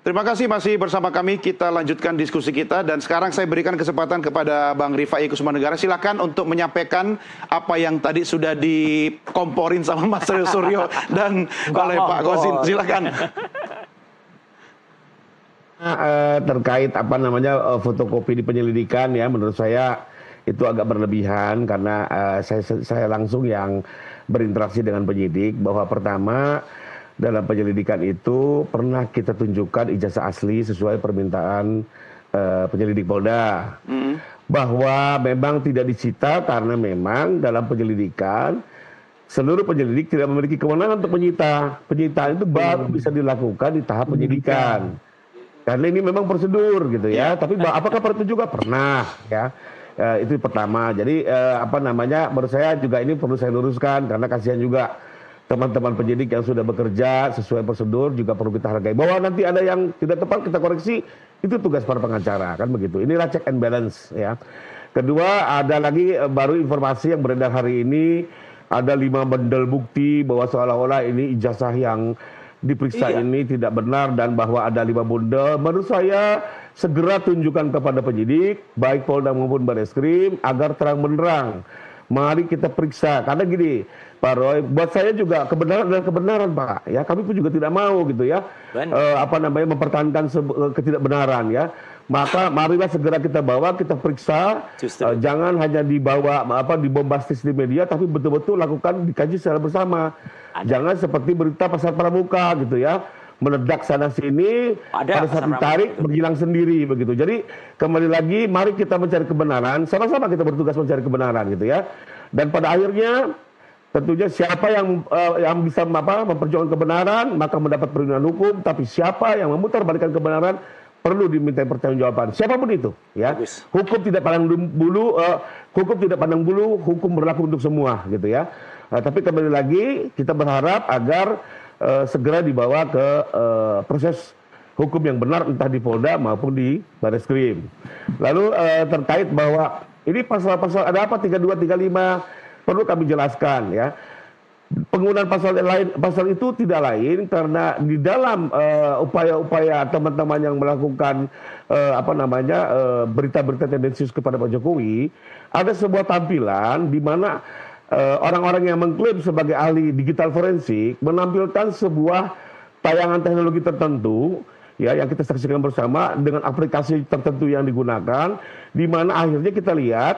Terima kasih masih bersama kami. Kita lanjutkan diskusi kita dan sekarang saya berikan kesempatan kepada Bang Rifai Kussumanegara. Silakan untuk menyampaikan apa yang tadi sudah dikomporin sama Mas Suryo dan oleh Pak Kozin. Silakan. Terkait apa namanya fotokopi di penyelidikan, ya menurut saya itu agak berlebihan karena saya langsung yang berinteraksi dengan penyidik bahwa pertama dalam penyelidikan itu pernah kita tunjukkan ijazah asli sesuai permintaan penyelidik Polda, bahwa memang tidak disita karena memang dalam penyelidikan seluruh penyelidik tidak memiliki kewenangan untuk menyita. Penyitaan itu baru bisa dilakukan di tahap penyidikan. Karena ini memang prosedur gitu ya. Tapi apakah itu juga pernah ya? Itu pertama. Jadi apa namanya? Menurut saya juga ini perlu saya luruskan karena kasihan juga teman-teman penyidik yang sudah bekerja sesuai prosedur juga perlu kita hargai. Bahwa nanti ada yang tidak tepat kita koreksi, itu tugas para pengacara kan begitu. Inilah check and balance ya. Kedua, ada lagi baru informasi yang beredar hari ini, ada 5 bundel bukti bahwa seolah-olah ini ijazah yang diperiksa ini tidak benar dan bahwa ada 5 bundel. Menurut saya segera tunjukkan kepada penyidik baik Polda maupun Barreskrim agar terang benderang. Mari kita periksa karena gini Pak Roy, buat saya juga kebenaran adalah kebenaran Pak. Ya kami pun juga tidak mau gitu ya apa namanya mempertahankan ketidakbenaran ya. Maka marilah segera kita bawa, kita periksa, jangan hanya dibawa dibombastis di media, tapi betul-betul lakukan dikaji secara bersama. Jangan seperti berita pasar pramuka gitu ya, meledak sana sini, pada saat ditarik menghilang sendiri begitu. Jadi kembali lagi, mari kita mencari kebenaran, sama-sama kita bertugas mencari kebenaran gitu ya. Dan pada akhirnya tentunya siapa yang bisa memperjuangkan kebenaran maka mendapat perlindungan hukum, tapi siapa yang memutarbalikkan kebenaran perlu diminta pertanggungjawaban siapapun itu ya. Hukum tidak pandang bulu, hukum berlaku untuk semua gitu ya. Tapi kembali lagi kita berharap agar segera dibawa ke proses hukum yang benar entah di Polda maupun di Barreskrim. Lalu terkait bahwa ini pasal-pasal ada apa 32, 35 perlu kami jelaskan ya. Penggunaan pasal itu tidak lain karena di dalam upaya-upaya teman-teman yang melakukan berita-berita tendensius kepada Pak Jokowi, ada sebuah tampilan di mana orang-orang yang mengklaim sebagai ahli digital forensik menampilkan sebuah tayangan teknologi tertentu ya yang kita saksikan bersama dengan aplikasi tertentu yang digunakan, di mana akhirnya kita lihat